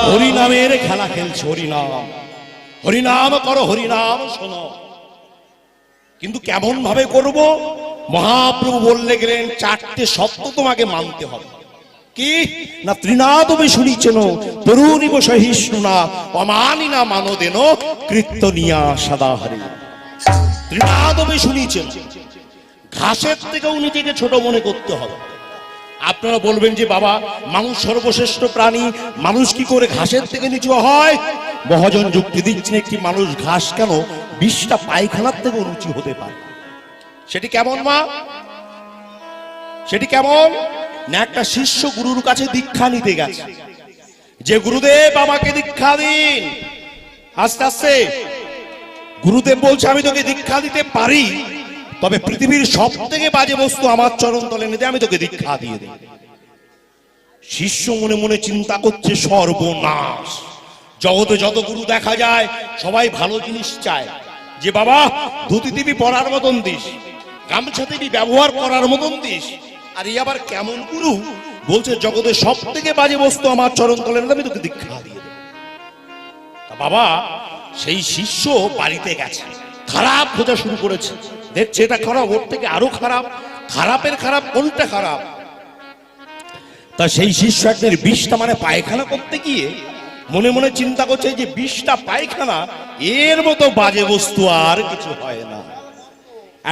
হরিনামের খেলা খেলছে। হরিনাম, হরিনাম করো, হরিনাম শোনো। কিন্তু কেমন ভাবে করব? মহাপ্রভু বললে গেলেন চারটে সত্য তোমাকে মানতে হবে। কি না? ত্রিনাদবে শুনিছেন তরুণীব সহিষ্ণু না অমানি না মানদেন কীর্তনিয়া সদাহরি। ত্রিনাদবে শুনিছেন, ঘাসের থেকেও নিজেকে ছোট মনে করতে হবে। আপনারা বলবেন যে বাবা, মানুষ সর্বশ্রেষ্ঠ প্রাণী, মানুষ কি করে ঘাসের থেকে নিচু হয়? মহাজন যুক্তি দিচ্ছেন, একটি মানুষ ঘাস কেন 20টা পায়খানার থেকেও নিচু হতে পারে। সেটি কেমন মা? সেটি কেমন না? একটা শিষ্য গুরুর কাছে দীক্ষা নিতে গেছে, যে গুরুদেব আমাকে দীক্ষা দিন। আস্তে আস্তে গুরুদেব বলছে আমি তোকে দীক্ষা দিতে পারি, তবে পৃথিবীর সব থেকে বাজে বস্তু আমার চরণ তলে এনে দে, আমি তোকে দীক্ষা দিয়ে দিই। শিষ্য মনে মনে চিন্তা করছে সর্বনাশ, জগতে যত গুরু দেখা যায় সবাই ভালো জিনিস চায়, যে বাবা ধুতি দিবি পরার মতন দিস, গামছা দিবি ব্যবহার করার মতন দিস। আর এই আবার কেমন গুরু বলছে জগতে সব থেকে বাজে বস্তু আমার চরণ তলে এনে দে, আমি তোকে দীক্ষা দিয়ে দেব। বাবা সেই শিষ্য বাড়িতে গেছে, খারাপ খোঁজা শুরু করেছে, দেখছে এটা খারাপ, ওর থেকে আরো খারাপ, খারাপের খারাপ, কোনটা খারাপ। তা সেই শিষ্য একদিন 20টা মানে পায়খানা করতে গিয়ে মনে মনে চিন্তা করছে যে 20টা পায়খানা, এর মতো বাজে বস্তু আর কিছু হয় না।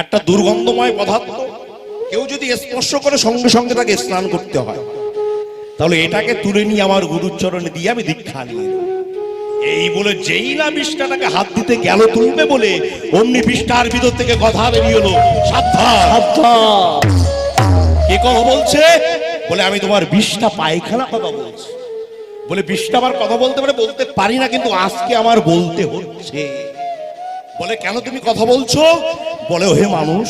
একটা দুর্গন্ধময় পদার্থ কেউ যদি স্পর্শ করে সঙ্গে সঙ্গে তাকে স্নান করতে হয়, তাহলে এটাকে তুলে নিয়ে আমার গুরুর চরণে দিয়ে আমি দীক্ষা নিয়ে নেব। এই বলে যেই না 20টাকে হাত দিতে গেল তুলবে বলে, অমনি 20টার ভিতর থেকে কথা বেরিয়ে এলো, সাবধান। কে কথা বলছে? বলে আমি তোমার 20টা পায়খানা কথা বলছি। বলে 20টা বার কথা বলতে পারে? বলতে পারি না, কিন্তু আজকে আমার বলতে হচ্ছে। বলে কেন তুমি কথা বলছো? বলে হে মানুষ,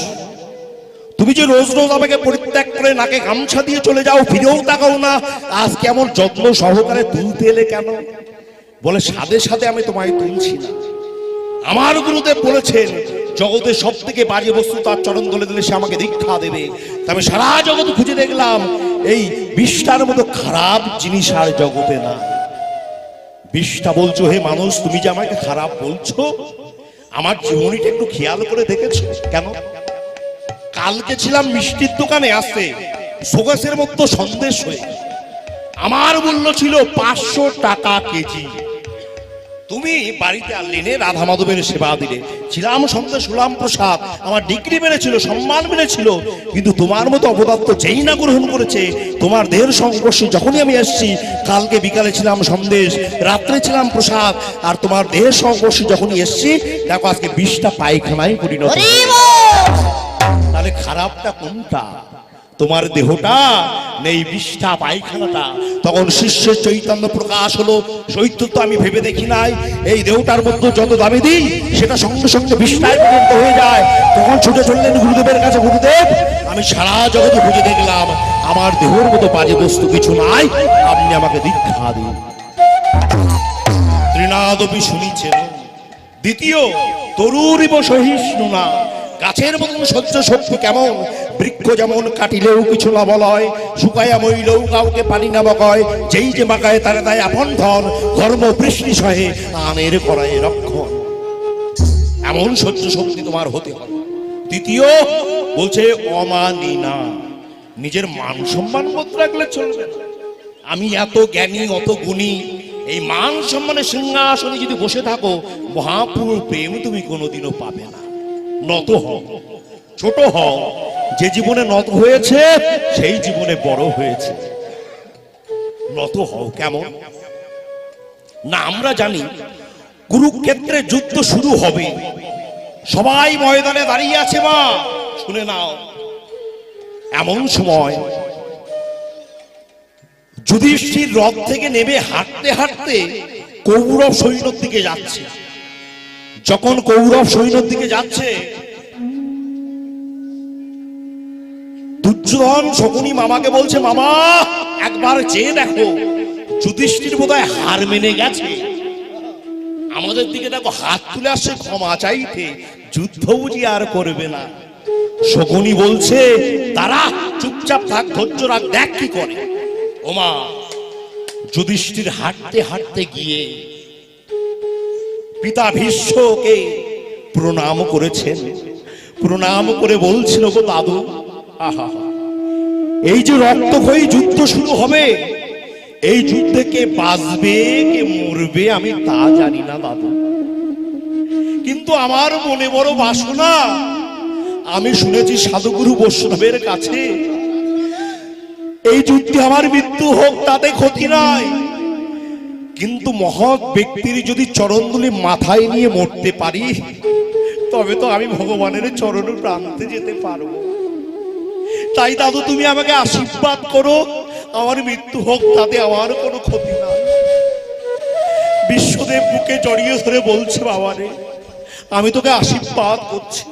তুমি যে রোজ রোজ আমাকে পরিত্যাগ করে নাকে গামছা দিয়ে চলে যাও, ফিরেও তাকাও না, আজকে এমন যত্ন সহকারে তুলতে এলে কেন? বলে সাথে সাথে আমি তোমায় তুলছি না, আমার গুরুদেব বলেছেন জগতের সব থেকে বাজে বস্তু তার চরণ তলে দিলে সে আমাকে দীক্ষা দেবে। তবে সারা জগৎ খুঁজে দেখলাম এই 20টার মতো খারাপ জিনিস আর জগতে না। 20টা বলছো হে মানুষ, তুমি যে আমাকে খারাপ বলছো, আমার জীবনীটা একটু খেয়াল করে দেখেছো? কেন? কালকে ছিলাম মিষ্টির দোকানে, আসতে সোগাসের মতো সন্দেশ হয়ে আমার মূল্য ছিল 500 টাকা কেজি। তুমি বাড়িতে আনলে, রাধা মাধবের সেবা দিলে, ছিলাম সন্দেশ, হলাম প্রসাদ, আমার ডিগ্রি বেড়েছিল, সম্মান বেড়েছিল। কিন্তু তোমার মতো অপদার্থ যেই না গ্রহণ করেছে, তোমার দেহের সংস্পর্শে যখনই আমি এসেছি, কালকে বিকালে ছিলাম সন্দেশ, রাত্রে ছিলাম প্রসাদ, আর তোমার দেহের সংস্পর্শে যখনই এসেছি, দেখো আজকে 20টা পায়খানায় পরিণত। তাহলে খারাপটা কোনটা? তোমার দেহটা নেই 20টা পায়খানাটা। তখন শিষ্যের চৈতন্য প্রকাশ হলো, সৈত্য তো আমি ভেবে দেখি নাই, এই দেহটার মধ্যে যত দাবি দিই সেটা সঙ্গে সঙ্গে 20টায় পরিণত হয়ে যায়। তখন ছুটে চললেন গুরুদেবের কাছে, গুরুদেব আমি সারা জগতে খুঁজে দেখলাম, আমার দেহের মতো বাজে বস্তু কিছু নাই, আপনি আমাকে দীক্ষা দিন। ত্রিনাদপি শুনিছেন। দ্বিতীয়, তরুরিব সহিষ্ণু না, গাছের মতন সহ্য শক্তি কেমন? বৃক্ষ যেমন কাটিলেও কিছু না বলয়, শুকাইয়া মইলেও কাউকে পানি না বকয়, যেই যে মাকায় তারে দেয় আপন ধন, ধর্ম বৃষ্টি সহে আনের করায় রক্ষণ। এমন সহ্য শক্তি তোমার হতে হবে। তৃতীয় বলছে অমানি না, নিজের মান সম্মান বোধ রাখলে চলবে না। আমি এত জ্ঞানী, অত গুণী, এই মান সম্মানের সিংহাসনে যদি বসে থাকো, মহাপুরুষ প্রেম তুমি কোনোদিনও পাবে না। নত হও, ছোট হও, যে জীবনে নত হয়েছে সেই জীবনে বড় হয়েছে। নত হও। কেমন না? আমরা জানি কুরুক্ষেত্রে যুদ্ধ শুরু হবে, সবাই ময়দানে দাঁড়িয়ে আছে। মা শুনে নাও, এমন সময় যুধিষ্ঠির রথ থেকে নেমে হাঁটতে হাঁটতে কৌরব সৈন্যের দিকে যাচ্ছে। যখন কৌরব সৈন্যের দিকে যাচ্ছে, দুর্যোধন শকুনি মামাকে বলছে, মামা একবার চেয়ে দেখো, যুধিষ্ঠির বোধহয় হার মেনে গেছে, আমাদের দিকে দেখো হাত তুলে আসছে ক্ষমা চাইতে, যুদ্ধ বুঝি আর করবে না। শকুনি বলছে, তারা চুপচাপ থাক, ধৈর্য রাখ, দেখ কি করে। ওমা যুধিষ্ঠির হাঁটতে হাঁটতে গিয়ে পিতা ভীষ্মকে প্রণাম করেছেন। প্রণাম করে বলছিল, গো দাদু, আহা, এই যে রক্তক্ষয়ী যুদ্ধ শুরু হবে, এই যুদ্ধে কে বাঁচবে কে মরবে আমি তা জানি না দাদু, কিন্তু আমার মনে বড় বাসনা। আমি শুনেছি সাধুগুরু বৈষ্ণবের কাছে এই যুদ্ধে আমার মৃত্যু হোক তাতে ক্ষতি নাই, কিন্তু মহৎ ব্যক্তির যদি চরণধুলি মাথায় নিয়ে মরতে পারি তবে তো আমি ভগবানের চরণ প্রান্তে যেতে পারবো। তাই দাদু তুমি আমাকে আশীর্বাদ করো, আমার মৃত্যু হোক তাতে আমার কোনো ক্ষতি নাই। বিশ্বদেব বুকে জড়িয়ে ধরে বলছে, বাবারে আমি তোকে আশীর্বাদ করছি,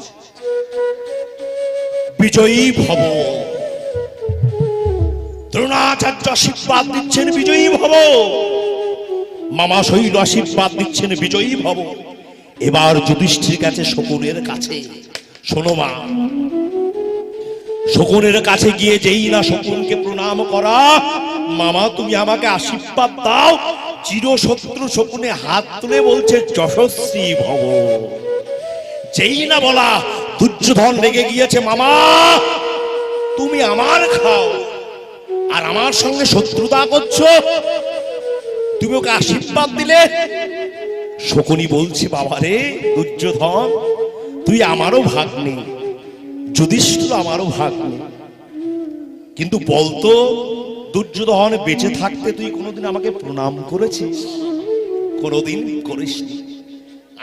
বিজয়ী ভব। দ্রোণাচার্য আশীর্বাদ দিচ্ছেন, বিজয়ী ভব। মামা শৈল আশীর্বাদ দিচ্ছেন, বিজয়ী ভব। এবার যুধিষ্ঠির কাছে, শকুনের কাছে, শোনো মা, শকুনের কাছে গিয়ে যেই না শকুনকে প্রণাম করা, মামা তুমি আমাকে আশীর্বাদ দাও। চিরশত্রু শকুনে হাত তুলে বলছে, যশস্বী ভব। যেই না বলা, দুর্যোধন রেগে গিয়েছে, মামা তুমি আমার খাও আর আমার সঙ্গে শত্রুতা করছো, তুমি ওকে আশীর্বাদ দিলে। শকুনি বলছে, বাবারে দুর্যোধন, তুই আমারও ভাগ নেই, যুধিষ্ঠির আমারও ভাগ নেই, কিন্তু বলতো দুর্যোধন বেঁচে থাকতে তুই কোনোদিন আমাকে প্রণাম করেছিস? কোনোদিন করিসনি।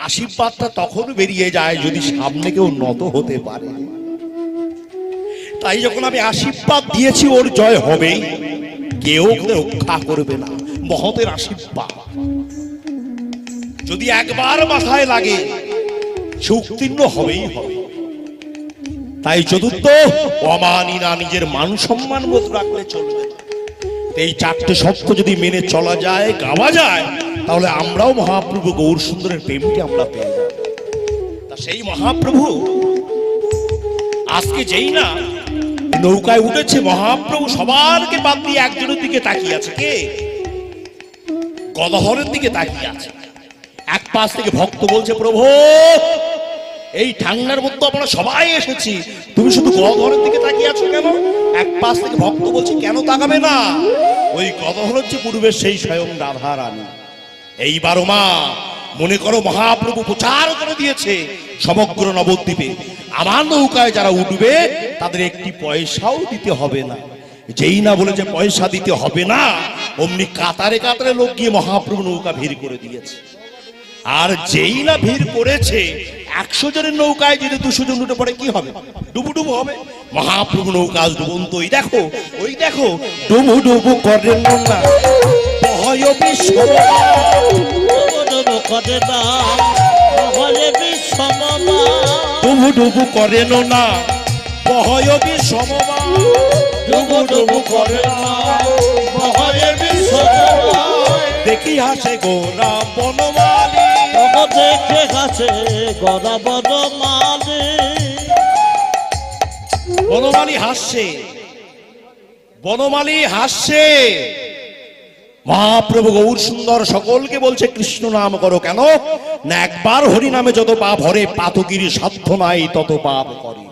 আশীর্বাদটা তখন বেরিয়ে যায় যদি সামনে কেউ নত হতে পারে। তাই যখন আমি আশীর্বাদ দিয়েছি ওর জয় হবেই, কেউ রক্ষা করবে না। মহতের আশীর্বাদ যদি একবার মাথায় লাগে সে উত্তীর্ণ হবেই হবে। তাই চতুর্থ, অমানি না, নিজের মান সম্মান বোধ রাখলে চলবে। এই চারটে সত্য যদি মেনে চলা যায়, গাওয়া যায়, তাহলে আমরাও মহাপ্রভু গৌর সুন্দরের প্রেমকে আমরা পেয়ে যাব। তা সেই মহাপ্রভু আজকে যেই না নৌকায় উঠেছে, মহাপ্রভু সবারকে বাদ দিয়ে একজনের দিকে তাকিয়ে আছে। কে? গদাধরের দিকে তাকিয়ে আছে। এক পাশ থেকে ভক্ত বলছে, প্রভু এই ঠান্ডার মধ্যে আমরা সবাই এসেছি, তুমি শুধু গদাধরের দিকে তাকিয়ে আছো কেন? এক পাশ থেকে ভক্ত বলছে, কেন তাকাবে না? ওই গদাধর হচ্ছে পূর্বের সেই স্বয়ং রাধা রানী। এইবারও মা মনে করো মহাপ্রভু প্রচার করে দিয়েছে সমগ্র নবদ্বীপে, আমার নৌকায় যারা উঠবে তাদের একটি পয়সাও দিতে হবে না। যেই না বলেছে পয়সা দিতে হবে না, অমনি কাতারে কাতারে লোক গিয়ে মহাপ্রভু নৌকা ভিড় করে দিয়েছে। আর যেই না ভিড় করেছে, 100 জনের নৌকায় যদি 200 জন উঠে পড়ে কি হবে? ডুবু ডুবু হবে। মহাপ্রভু নৌকা ডুবন্ত, ওই দেখো, ওই দেখো, ডুবু ডুবু করেন না, ভয় বিষম, ডুবু করে না, ভয় বিষম, ডুবু ডুবু করেন না, ভয় বিষম, ডুবু ডুবু করে না, ভয় বিষম। দেখি হাসে গোরা বনমালী, দেখে হাসে গোরা বনমালী। বনমালী হাসছে, বনমালী হাসছে। মহাপ্রভু গৌর সুন্দর সকলকে বলছে কৃষ্ণ নাম করো। কেন না? একবার হরি নামে যত পাপ হরে, পাতকির সাধ্য নাই তত পাপ করে।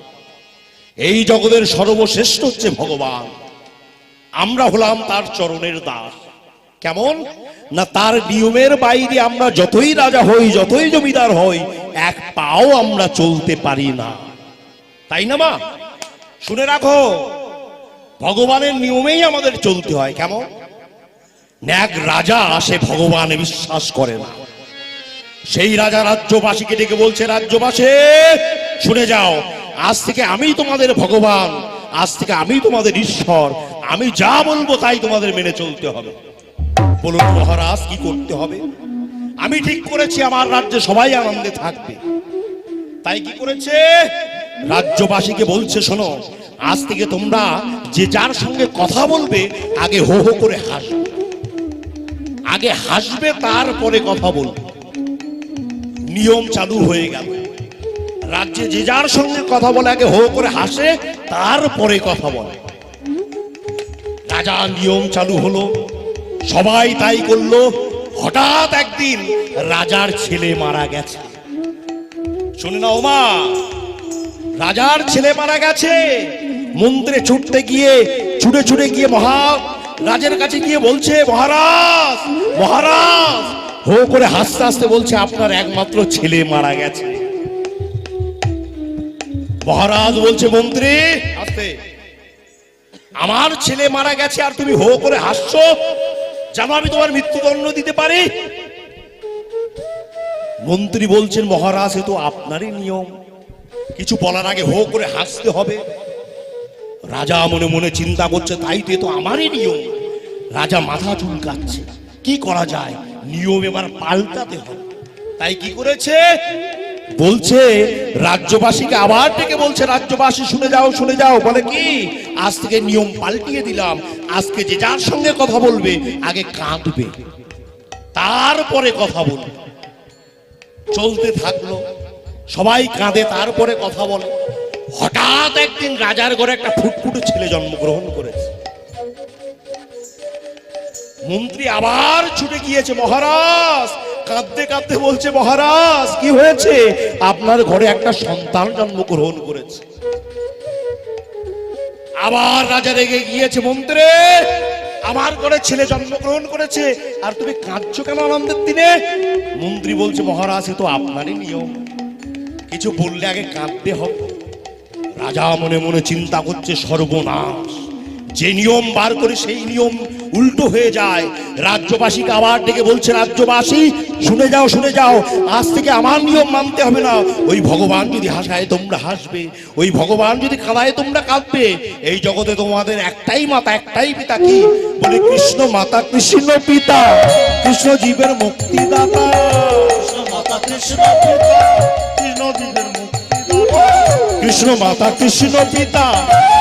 এই জগতের সর্বশ্রেষ্ঠ হচ্ছে ভগবান, আমরা হলাম তার চরণের দাস। কেমন না? তার নিয়মের বাইরে আমরা যতই রাজা হই, যতই জমিদার হই, এক পাও আমরা চলতে পারি না, তাই না মা? শুনে রাখো, ভগবানের নিয়মেই আমাদের চলতে হয়। কেমন? এক রাজা সে ভগবানে বিশ্বাস করে না। সেই রাজা রাজ্যবাসীকে ডেকে বলছে, রাজ্যবাসী শুনে যাও, আজ থেকে আমি তোমাদের ভগবান, আজ থেকে আমি তোমাদের ঈশ্বর, আমি যা বলবো তাই তোমাদের মেনে চলতে হবে। বলুন মহারাজ কি করতে হবে? আমি ঠিক করেছি আমার রাজ্যে সবাই আনন্দে থাকবে। তাই কি করেছে? রাজ্যবাসীকে বলছে, শোনো, আজ থেকে তোমরা যে যার সঙ্গে কথা বলবে আগে হো হো করে হাসবে, আগে হাসবে তারপরে কথা বলবে। নিয়ম চালু হয়ে গেল। রাজ্যে যে যার সঙ্গে কথা বলে আগে হো করে হাসে, তারপরে কথা বলে। রাজা নিয়ম চালু হলো, সবাই তাই করলো। হঠাৎ একদিন রাজার ছেলে মারা গেছে। শুনে না ওমা, রাজার ছেলে মারা গেছে। মন্ত্রে ছুটে গিয়ে রাজের কাছে গিয়ে বলছে, মহারাজ মহারাজ, হো করে হাসতে হাসতে বলছে, আপনার একমাত্র ছেলে মারা গেছে। মহারাজ বলছে, মন্ত্রী আস্তে, আমার ছেলে মারা গেছে আর তুমি হো করে হাসছো, যেন আমি তোমার মৃত্যুদণ্ড দিতে পারি। মন্ত্রী বলছেন, মহারাজ এ তো আপনারই নিয়ম, কিছু বলার আগে হো করে হাসতে হবে। রাজা মনে মনে চিন্তা করছে, তাই তো আমারই নিয়ম। রাজা মাথা চুলকাচ্ছে, কি করা যায়, নিয়ম এবার পাল্টাতে হবে। তাই কি করেছে, বলছে রাজ্যবাসীকে আবার ডেকে বলছে, রাজ্যবাসী শুনে যাও শুনে যাও। বলে কি, আজ থেকে নিয়ম পাল্টিয়ে দিলাম, আজকে যে যার সঙ্গে কথা বলবে আগে কাঁদবে, তারপরে কথা বলবে। চলতে থাকলো, সবাই কাঁদে তারপরে কথা বলে। হঠাৎ একদিন রাজার ঘরে একটা ফুটফুটে ছেলে জন্মগ্রহণ করেছে। মন্ত্রী আবার ছুটে গিয়েছে, মহারাজ কাঁদতে কাঁদতে বলছে, মহারাজ কি হয়েছে, আপনার ঘরে একটা সন্তান জন্মগ্রহণ করেছে। আবার রাজা রেগে গিয়েছে, মন্ত্রী আমার ঘরে ছেলে জন্মগ্রহণ করেছে আর তুমি কাঁদছো কেন আনন্দের দিনে? মন্ত্রী বলছে, মহারাজ এ তো আপনারই নিয়ম, কিছু বললে আগে কাঁদতে হবে। রাজা মনে মনে চিন্তা করছে, সর্বনাশ, যে নিয়ম বার করে সেই নিয়ম উল্টো হয়ে যায়। রাজ্যবাসীকে আবার ডেকে বলছে, রাজ্যবাসী শুনে যাও শুনে যাও, আজ থেকে আমার নিয়ম মানতে হবে না। ওই ভগবান যদি হাসায় তোমরা হাসবে, ওই ভগবান যদি কাঁদায় তোমরা কাঁদবে। এই জগতে তোমাদের একটাই মাতা একটাই পিতা, কি বলে, কৃষ্ণ মাতা কৃষ্ণ পিতা, কৃষ্ণ জীবের মুক্তিদাতা। কৃষ্ণ মাতা কৃষ্ণ পিতা, কৃষ্ণ জীবের মুক্তিদাতা। কৃষ্ণ মাতা কৃষ্ণ পিতা,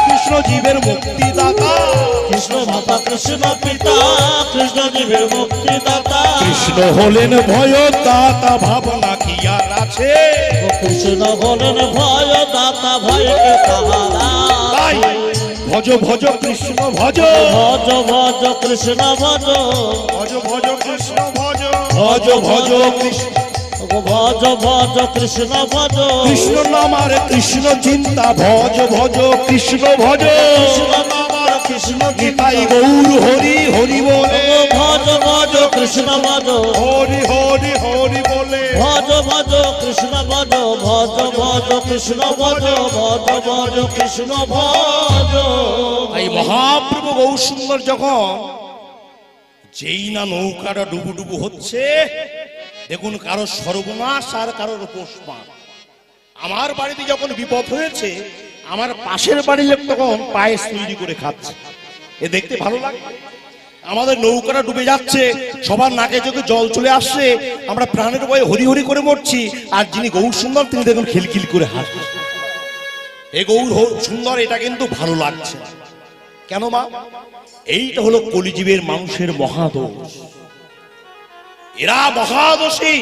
কৃষ্ণ জীবের মুক্তিদাতা। কৃষ্ণ মাতা কৃষ্ণ পিতা, কৃষ্ণ জীবের মুক্তিদাতা। কৃষ্ণ হলেন ভয়দাতা, ভাবনা কি আর আছে? কৃষ্ণ হলেন ভয়দাতা, ভয়কে তাহারা। তাই ভজ ভজ কৃষ্ণ ভজ, ভজ ভজ কৃষ্ণ ভজ, ভজ ভজ কৃষ্ণ ভজ, ভজ ভজ কৃষ্ণ ভজ ভজ কৃষ্ণ ভজ। কৃষ্ণ নামার কৃষ্ণ চিন্তা, ভজ ভজ কৃষ্ণ ভজ। কৃষ্ণ নামার কৃষ্ণ নিতাই গৌর হরি হরি বলে, ভজ ভজ কৃষ্ণ ভজ, হরি হরি হরি বলে। ভজ ভজ কৃষ্ণ ভজ, ভজ ভজ কৃষ্ণ ভজ, ভজ ভজ কৃষ্ণ ভজ। এই মহাপ্রভু গৌর সুন্দর যখন যেই না নৌকাটা ডুবু ডুবু হচ্ছে, দেখুন কারো সর্বনাশ আর কারোর পোষমান। আমার বাড়িতে যখন বিপদ হয়েছে, আমার পাশের বাড়ির লোক তখন পায়েস তৈরি করে খাচ্ছে, এ দেখতে ভালো লাগে। আমাদের নৌকাটা ডুবে যাচ্ছে, সবার নাকে চোখে জল চলে আসছে, আমরা প্রাণের ভয়ে হরি হরি করে মরছি, আর যিনি গৌর সুন্দর তিনি দেখুন খিলখিল করে হাসছেন। এই গৌর সুন্দর, এটা কিন্তু ভালো লাগছে। কেন মা? এইটা হলো কলিজীবের মানুষের মহাদোষ। এরা মহাদোষী,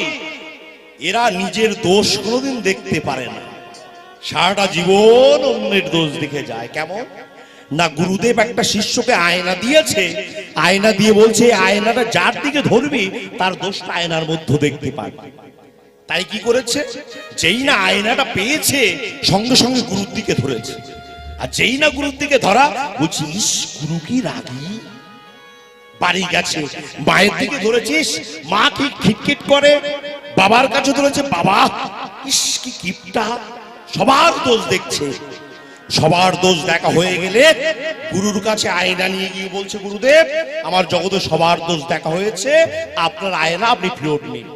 এরা নিজের দোষ কোনোদিন দেখতে পারে না, সারাটা জীবন অন্যের দোষ দেখে যায়। কেমন না, গুরুদেব একটা শিষ্যকে আয়না দিয়েছে, আয়না দিয়ে বলছে, আয়নাটা যার দিকে ধরবি তার দোষটা আয়নার মধ্যে দেখতে পাবে। তাই কি করেছে, যেই না আয়নাটা পেয়েছে সঙ্গে সঙ্গে গুরুর দিকে ধরেছে। আর যেই না গুরুর দিকে ধরা, বলছিস গুরু কি রাগী, বাড়ি গেছে মায়ের দিকে ধরেছিস, মা কি খিটখিট করে, বাবার কাছে ধরেছে, বাবা ইস কি কিপটা, সবার দোষ দেখছে। সবার দোষ দেখা হয়ে গেলে গুরুর কাছে আয়না নিয়ে গিয়ে বলছে, গুরুদেব আমার জগতে সবার দোষ দেখা হয়েছে, আপনার আয়না আপনি ফেরত নিন।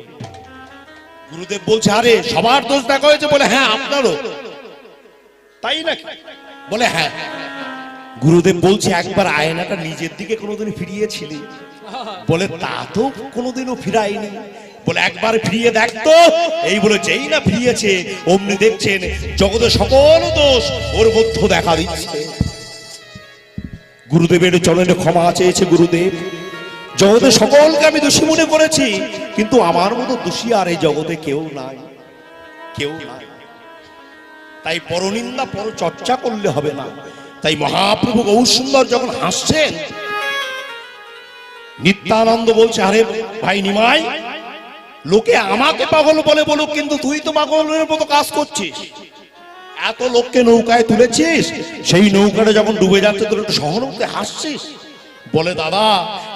গুরুদেব বলছে, আরে সবার দোষ দেখা হয়েছে? বলে হ্যাঁ আপনারও। তাই নাকি? বলে হ্যাঁ। গুরুদেব বলছে, একবার আয়নাটা নিজের দিকে কোনোদিন ফিরিয়েছিলি? বলে তা তো কোনোদিনও ফিরাইনি। বলে একবার ফিরিয়ে দেখতো। এই বলে যেই না ফিরিয়েছে, অমনি দেখছেন জগতে সকল দোষ ওর মধ্যে দেখা দিচ্ছে। গুরুদেবের চরণে ক্ষমা চেয়েছে গুরুদেব, জগতে সকলকে আমি দোষী মনে করেছি, কিন্তু আমার মতো দোষী আর এই জগতে কেউ নাই, কেউ নাই। তাই পরনিন্দা পর চর্চা করলে হবে না। তাই মহাপ্রভু গৌর সুন্দর যখন হাসছেন, নিত্যানন্দ বলছে, আরে ভাই নিমাই, লোকে আমাকে পাগল বলে বলুক, কিন্তু তুই তো পাগলের মতো কাজ করছিস। এত লোককে নৌকায় তুলেছিস, সেই নৌকাটা যখন ডুবে যাচ্ছে তোর একটু সহানুভূতি হাসছিস। বলে, দাদা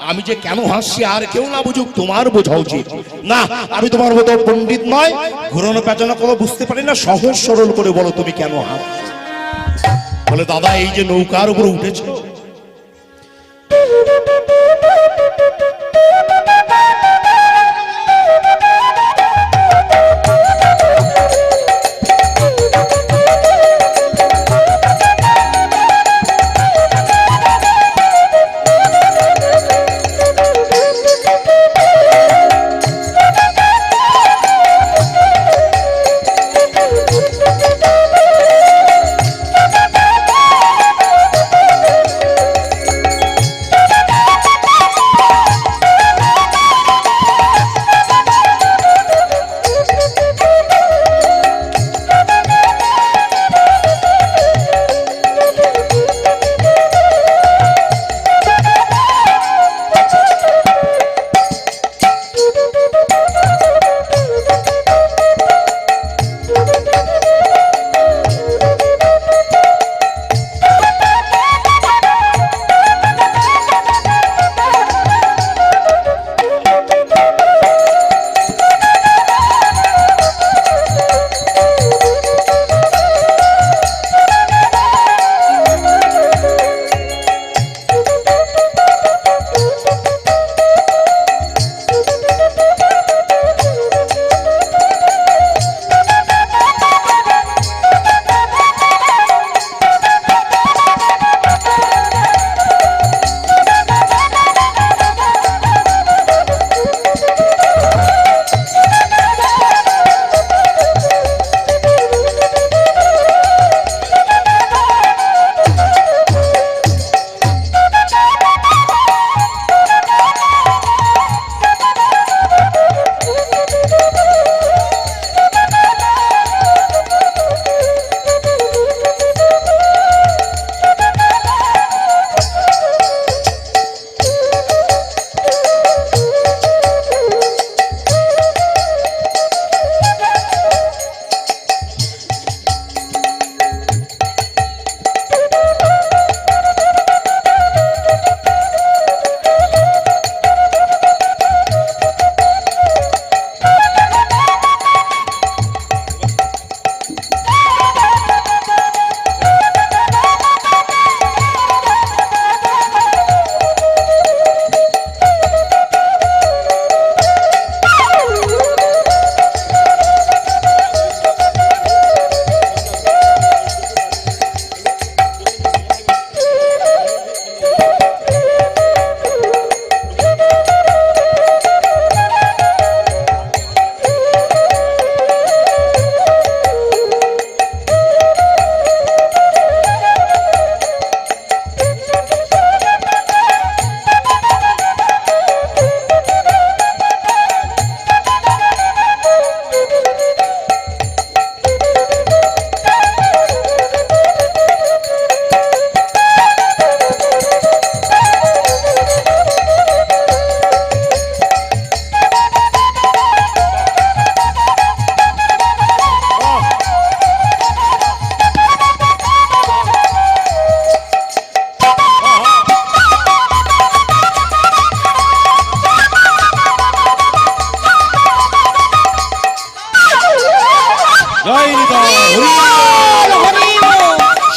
আমি যে কেন হাসছি আর কেউ না বুঝুক, তোমার বোঝা উচিত। না, আমি তোমার মতো পণ্ডিত নয়, ঘুরানো পেঁচানো কোনো বুঝতে পারি না, সহজ সরল করে বলো তুমি কেন হাসছো। বলে, দাদা এই যে নৌকার উপরে উঠেছো,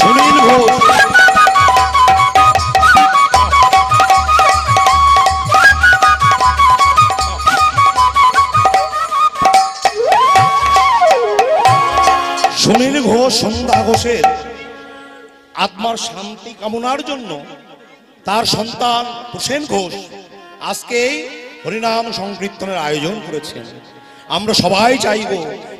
সুনীল ঘোষ। সুনীল ঘোষ সন্ধ্যা ঘোষের আত্মার শান্তি কামনার জন্য তার সন্তান প্রসেন ঘোষ আজকে হরিনাম সংকীর্তনের আয়োজন করেছেন। আমরা সবাই চাইব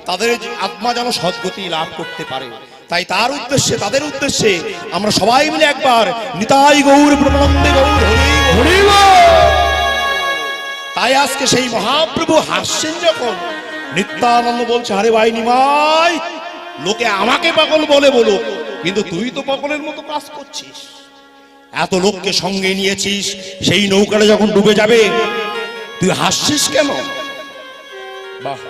তাদের আত্মা যেন সদ্গতি লাভ করতে পারে, তাই তার উদ্দেশ্যে তাদের উদ্দেশ্যে আমরা সবাই মিলে একবার নিতাই গৌর প্রণন্দে গৌর হরি বল। তাই আজকে সেই মহাপ্রভু হাসছেন যখন, নিত্যানন্দ বলছে, আরে ভাই নিমাই, লোকে আমাকে পাগল বলে বলো, কিন্তু তুই তো পাগলের মতো কাজ করছিস। এত লোককে সঙ্গে নিয়েছিস, সেই নৌকাটা যখন ডুবে যাবে তুই হাসছিস কেন? বাহ,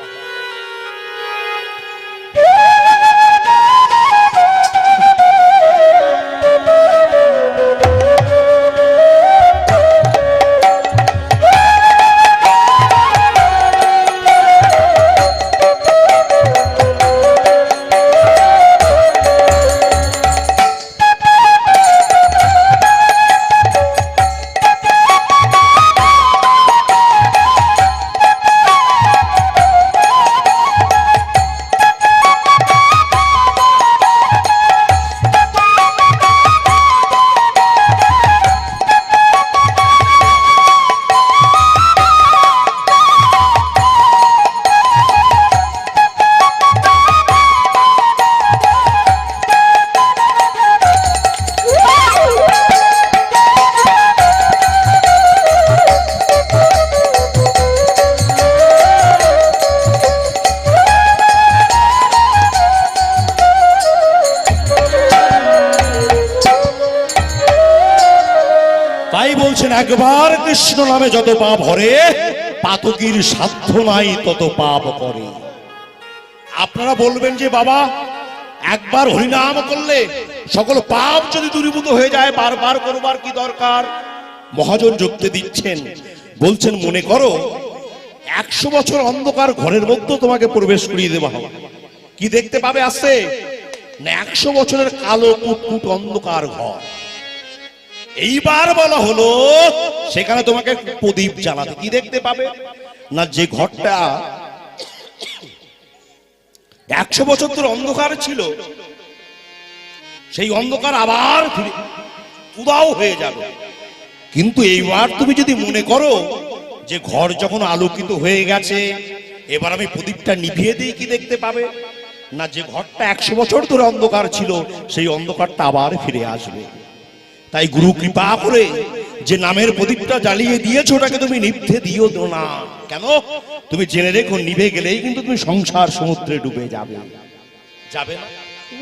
তাই বলছেন একবার কৃষ্ণ নামে যত পাপ হরে, পাতকীর সাধ্য নাই তত পাপ করে। আপনারা বলবেন যে বাবা একবার হরিনাম করলে সকল পাপ যদি দূরীভূত হয়ে যায়, বারবার করবার কি দরকার? মহাজন যুক্তি দিচ্ছেন, বলছেন মনে করো 100 বছর অন্ধকার ঘরের মধ্যে তোমাকে প্রবেশ করিয়ে দেওয়া হবে, কি দেখতে পাবে? আসছে না 100 বছরের কালো কুটকুট অন্ধকার ঘর। এইবার বলা হলো সেখানে তোমাকে প্রদীপ জ্বালাতে, কি দেখতে পাবে? না যে ঘরটা 100 বছর ধরে অন্ধকার ছিল, সেই অন্ধকার আবার ফিরে উদাও হয়ে যাবে। কিন্তু এইবার তুমি যদি মনে করো যে ঘর যখন আলোকিত হয়ে গেছে, এবার আমি প্রদীপটা নিভিয়ে দিই, কি দেখতে পাবে? না যে ঘরটা 100 বছর ধরে অন্ধকার ছিল, সেই অন্ধকারটা আবার ফিরে আসবে। তাই গুরু কৃপা করে যে নামের প্রদীপটা জ্বালিয়ে দিয়েছো, ওটাকে তুমি নিভতে দিও না। কেন? তুমি জেনে রেখো নিভে গেলেই কিন্তু তুমি সংসার সমুদ্রে ডুবে যাবে। যাবে না?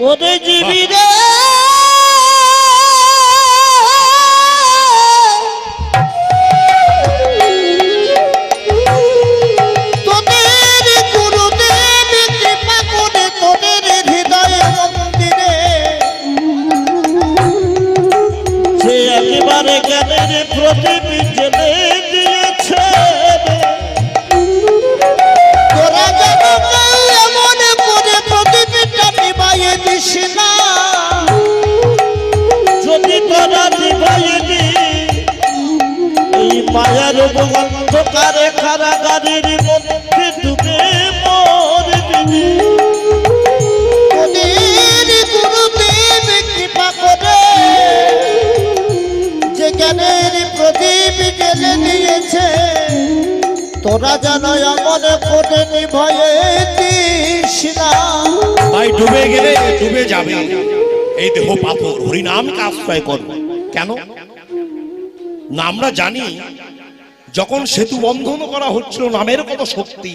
ওরে জীবী রে, তোদের গুরুদেব কৃপা করে তোদের হৃদয় মন্দিরে সে একেবারে জ্ঞানের প্রদীপ জেলে দিয়েছে। তোরা যেন এমন করে প্রদীপটা নিভাইয়ে দিস না, যদি তোরা নিভাইয়ে দি এই মায়ার অন্ধকারে কারাগারের মধ্যে ডুবে মরবি। তোদের গুরুদেব কৃপা করে যে জ্ঞানের প্রদীপ জেলে দিয়েছে, তোরা যেন এমন করে নিভাইয়ে দিস না। তাই ডুবে গেলে ডুবে যাবে, এই দেহ পাথর হরিনামকে আশ্রয় করবে। কেন না? আমরা জানি যখন সেতু বন্ধন করা হচ্ছিল নামের কত শক্তি,